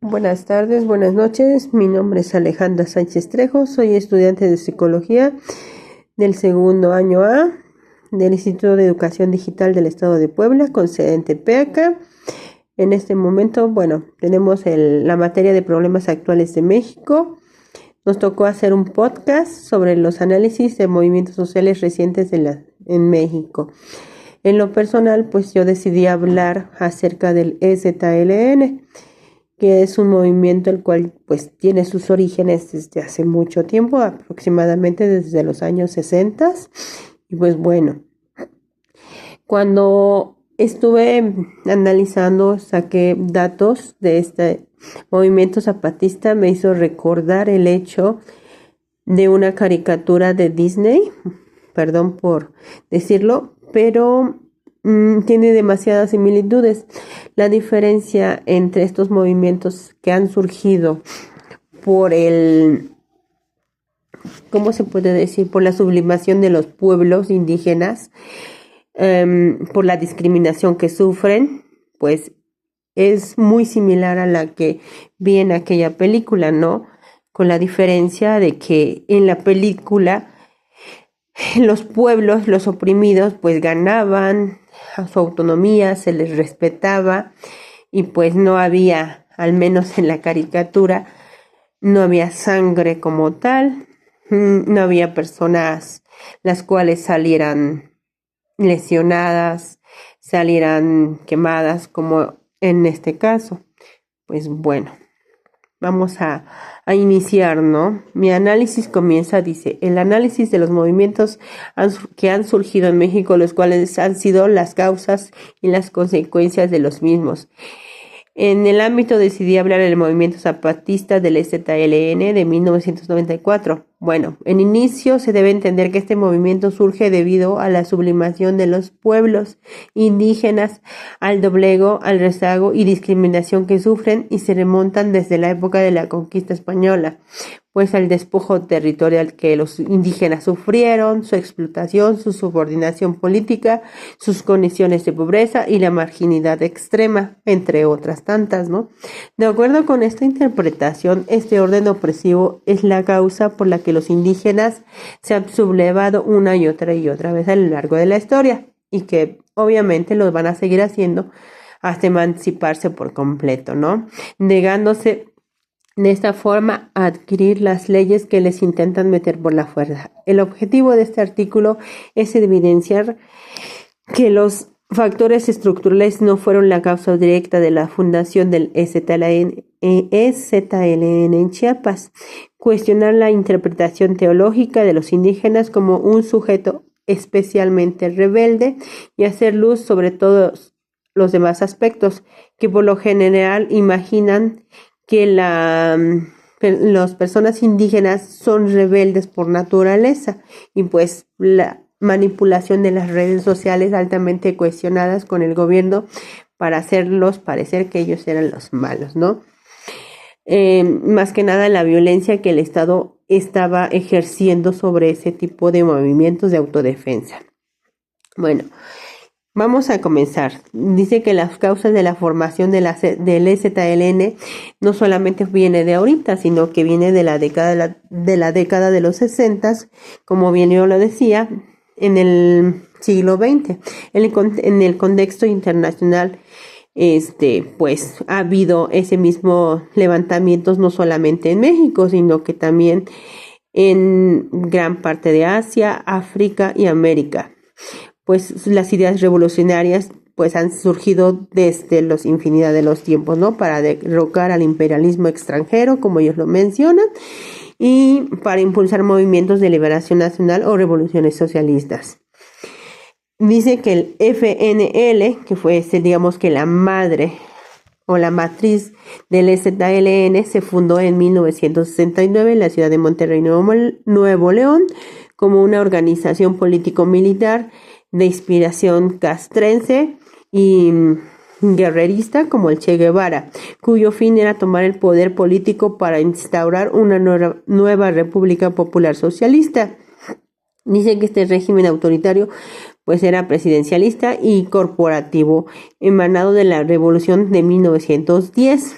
Buenas tardes, buenas noches. Mi nombre es Alejandra Sánchez Trejo. Soy estudiante de psicología del segundo año A del Instituto de Educación Digital del Estado de Puebla, con sede en Tepeaca. En este momento, tenemos la materia de problemas actuales de México. Nos tocó hacer un podcast sobre los análisis de movimientos sociales recientes en México. En lo personal, pues yo decidí hablar acerca del EZLN, que es un movimiento el cual pues tiene sus orígenes desde hace mucho tiempo, aproximadamente desde los años 60. Y pues bueno, cuando estuve analizando, saqué datos de este movimiento zapatista, me hizo recordar el hecho de una caricatura de Disney, perdón por decirlo, pero tiene demasiadas similitudes. La diferencia entre estos movimientos que han surgido por ¿cómo se puede decir? Por la sublimación de los pueblos indígenas, por la discriminación que sufren, pues es muy similar a la que vi en aquella película, ¿no? Con la diferencia de que en la película los pueblos, los oprimidos, pues ganaban a su autonomía, se les respetaba y pues no había, al menos en la caricatura, no había sangre como tal, no había personas las cuales salieran lesionadas, salieran quemadas como en este caso. Pues bueno, vamos a iniciar, ¿no? Mi análisis comienza, dice, el análisis de los movimientos que han surgido en México, los cuales han sido las causas y las consecuencias de los mismos. En el ámbito decidí hablar del movimiento zapatista del EZLN de 1994. Bueno, en inicio se debe entender que este movimiento surge debido a la sublimación de los pueblos indígenas, al doblego, al rezago y discriminación que sufren y se remontan desde la época de la conquista española, pues al despojo territorial que los indígenas sufrieron, su explotación, su subordinación política, sus condiciones de pobreza y la marginalidad extrema, entre otras tantas, ¿no? De acuerdo con esta interpretación, este orden opresivo es la causa por la que los indígenas se han sublevado una y otra vez a lo largo de la historia y que obviamente los van a seguir haciendo hasta emanciparse por completo, ¿no? Negándose de esta forma a adquirir las leyes que les intentan meter por la fuerza. El objetivo de este artículo es evidenciar que los factores estructurales no fueron la causa directa de la fundación del EZLN en Chiapas, cuestionar la interpretación teológica de los indígenas como un sujeto especialmente rebelde y hacer luz sobre todos los demás aspectos que por lo general imaginan que las personas indígenas son rebeldes por naturaleza y pues la manipulación de las redes sociales altamente cuestionadas con el gobierno para hacerlos parecer que ellos eran los malos, ¿no? Más que nada la violencia que el Estado estaba ejerciendo sobre ese tipo de movimientos de autodefensa. Bueno, vamos a comenzar. Dice que las causas de la formación del EZLN no solamente viene de ahorita, sino que viene de la década de los 60, como bien yo lo decía, en el siglo XX. En el contexto internacional, pues ha habido ese mismo levantamientos no solamente en México, sino que también en gran parte de Asia, África y América. Pues las ideas revolucionarias pues han surgido desde los infinidad de los tiempos, ¿no? Para derrocar al imperialismo extranjero, como ellos lo mencionan, y para impulsar movimientos de liberación nacional o revoluciones socialistas. Dice que el FNL, que fue digamos que la madre o la matriz del EZLN, se fundó en 1969 en la ciudad de Monterrey, Nuevo León, como una organización político-militar de inspiración castrense y guerrerista como el Che Guevara, cuyo fin era tomar el poder político para instaurar una nueva República Popular Socialista. Dice que este régimen autoritario pues era presidencialista y corporativo, emanado de la Revolución de 1910,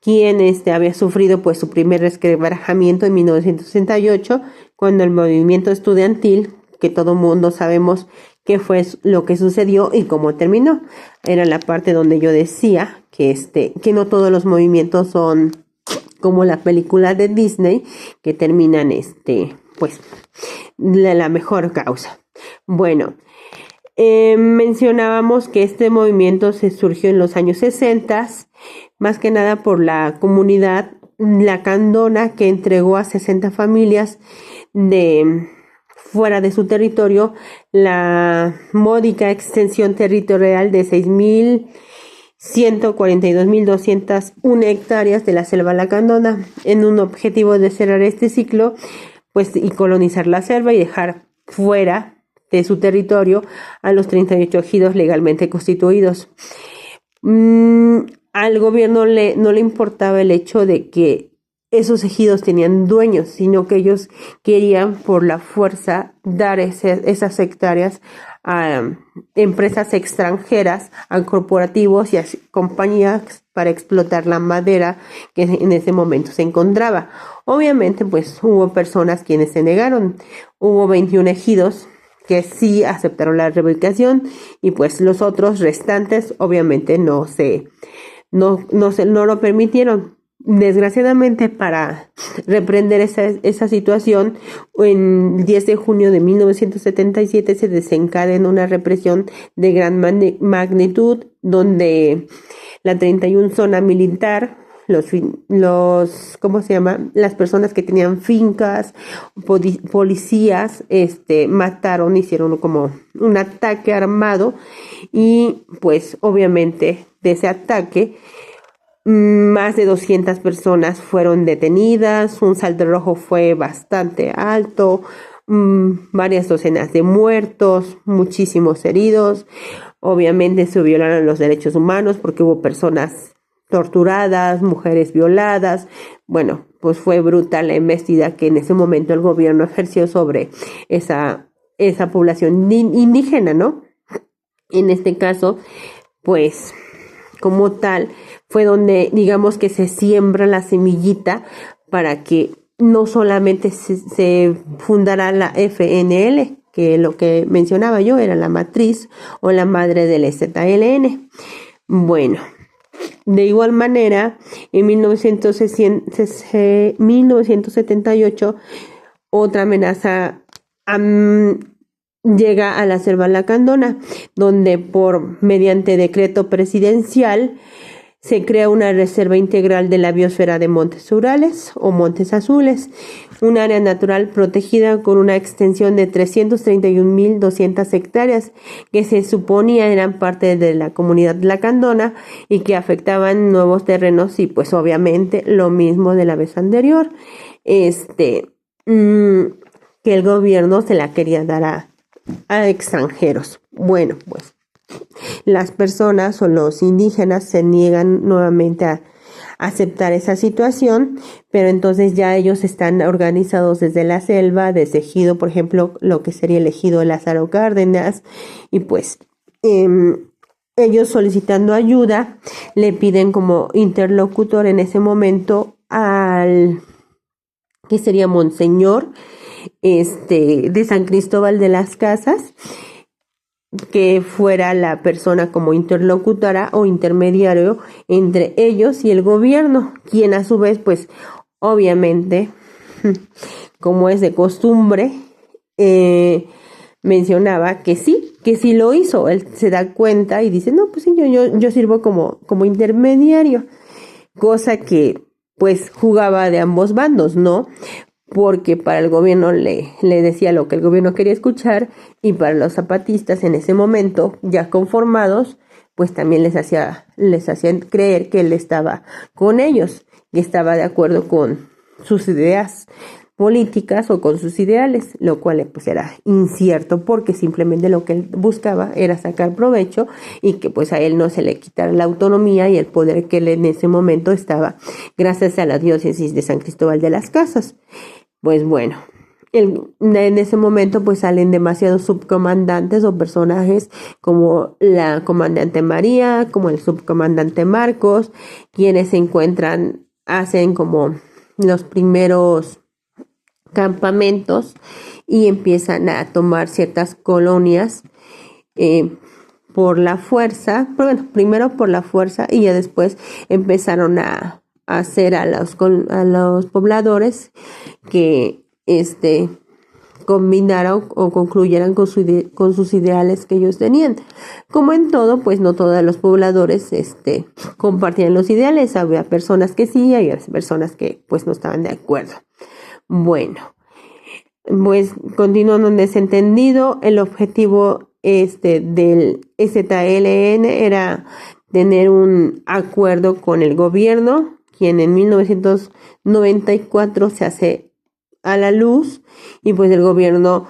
quien había sufrido pues su primer resquebrajamiento en 1968, cuando el movimiento estudiantil, que todo mundo sabemos qué fue lo que sucedió y cómo terminó. Era la parte donde yo decía que no todos los movimientos son como la película de Disney, que terminan pues la mejor causa. Bueno, mencionábamos que este movimiento se surgió en los años 60, más que nada por la comunidad lacandona, que entregó a 60 familias de fuera de su territorio la módica extensión territorial de 6.142.201 hectáreas de la selva lacandona, en un objetivo de cerrar este ciclo, pues, y colonizar la selva y dejar fuera de su territorio a los 38 ejidos legalmente constituidos. Al gobierno no le importaba el hecho de que esos ejidos tenían dueños, sino que ellos querían por la fuerza dar esas hectáreas a empresas extranjeras, a corporativos y a compañías para explotar la madera que en ese momento se encontraba. Obviamente, pues hubo personas quienes se negaron. Hubo 21 ejidos que sí aceptaron la reubicación, y pues los otros restantes obviamente no lo permitieron. Desgraciadamente, para reprender esa situación, en 10 de junio de 1977 se desencadena una represión de gran magnitud, donde la 31 zona militar, ¿cómo se llama? Las personas que tenían fincas, policías, mataron, hicieron como un ataque armado, y pues obviamente de ese ataque más de 200 personas fueron detenidas, un saldo rojo fue bastante alto, varias docenas de muertos, muchísimos heridos. Obviamente se violaron los derechos humanos porque hubo personas torturadas, mujeres violadas. Bueno, pues fue brutal la embestida que en ese momento el gobierno ejerció sobre esa población indígena, ¿no? En este caso, pues, como tal, fue donde, digamos, que se siembra la semillita para que no solamente se fundara la FNL, que lo que mencionaba yo era la matriz o la madre del EZLN. Bueno, de igual manera, en 1978, otra amenaza llega a la selva lacandona, donde mediante decreto presidencial se crea una reserva integral de la biosfera de Montes Urales o Montes Azules, un área natural protegida con una extensión de 331.200 hectáreas que se suponía eran parte de la comunidad lacandona y que afectaban nuevos terrenos, y pues obviamente lo mismo de la vez anterior, que el gobierno se la quería dar a extranjeros. Bueno, pues las personas o los indígenas se niegan nuevamente a aceptar esa situación, pero entonces ya ellos están organizados desde la selva, desde ejido, por ejemplo, lo que sería el ejido de Lázaro Cárdenas, y pues ellos, solicitando ayuda, le piden como interlocutor en ese momento al que sería Monseñor de San Cristóbal de las Casas, que fuera la persona como interlocutora o intermediario entre ellos y el gobierno, quien a su vez, pues obviamente, como es de costumbre, mencionaba que sí lo hizo. Él se da cuenta y dice, no, pues sí, yo sirvo como intermediario, cosa que pues jugaba de ambos bandos, ¿no? Porque para el gobierno le decía lo que el gobierno quería escuchar, y para los zapatistas en ese momento, ya conformados, pues también les hacían creer que él estaba con ellos y estaba de acuerdo con sus ideas políticas o con sus ideales, lo cual pues era incierto, porque simplemente lo que él buscaba era sacar provecho y que pues a él no se le quitara la autonomía y el poder que él en ese momento estaba gracias a la diócesis de San Cristóbal de las Casas. Pues bueno, en ese momento pues salen demasiados subcomandantes o personajes como la comandante María, como el subcomandante Marcos, quienes se encuentran hacen como los primeros campamentos y empiezan a tomar ciertas colonias por la fuerza, bueno, primero por la fuerza y ya después empezaron a hacer a los pobladores que combinaran o concluyeran con sus ideales que ellos tenían. Como en todo, pues no todos los pobladores compartían los ideales, había personas que sí, había personas que pues no estaban de acuerdo. Bueno, pues continuando en ese entendido, el objetivo del EZLN era tener un acuerdo con el gobierno, quien en 1994 se hace a la luz, y pues el gobierno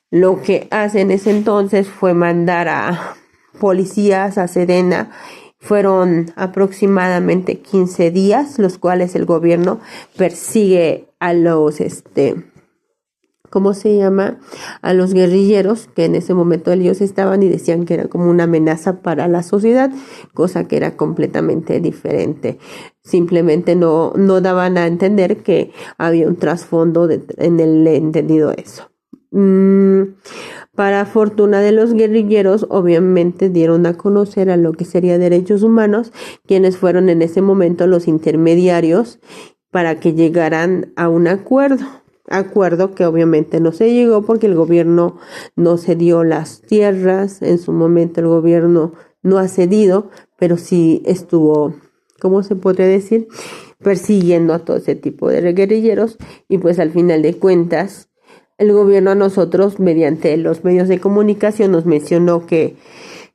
lo que hace en ese entonces fue mandar a policías, a Sedena. Fueron aproximadamente 15 días, los cuales el gobierno persigue a los, ¿cómo se llama? A los guerrilleros, que en ese momento ellos estaban y decían que era como una amenaza para la sociedad, cosa que era completamente diferente. Simplemente no daban a entender que había un trasfondo en el entendido eso. Para fortuna de los guerrilleros, obviamente dieron a conocer a lo que sería derechos humanos, quienes fueron en ese momento los intermediarios para que llegaran a un acuerdo que obviamente no se llegó porque el gobierno no cedió las tierras. En su momento el gobierno no ha cedido, pero sí estuvo, ¿cómo se podría decir?, persiguiendo a todo ese tipo de guerrilleros, y pues al final de cuentas el gobierno a nosotros mediante los medios de comunicación nos mencionó que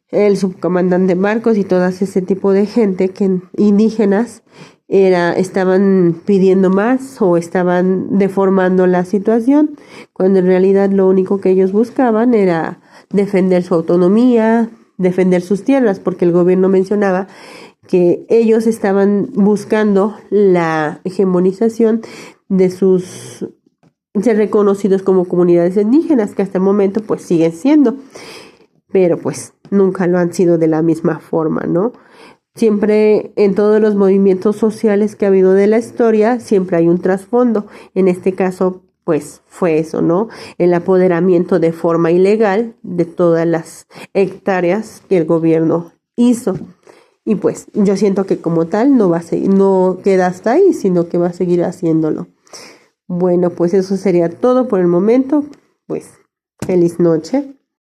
el subcomandante Marcos y todo ese tipo de gente indígenas estaban pidiendo más o estaban deformando la situación, cuando en realidad lo único que ellos buscaban era defender su autonomía, defender sus tierras, porque el gobierno mencionaba que ellos estaban buscando la hegemonización de ser reconocidos como comunidades indígenas, que hasta el momento pues siguen siendo, pero pues nunca lo han sido de la misma forma, ¿no? Siempre en todos los movimientos sociales que ha habido de la historia, siempre hay un trasfondo. En este caso, pues fue eso, ¿no? El apoderamiento de forma ilegal de todas las hectáreas que el gobierno hizo. Y pues yo siento que como tal no queda hasta ahí, sino que va a seguir haciéndolo. Bueno, pues eso sería todo por el momento. Pues feliz noche.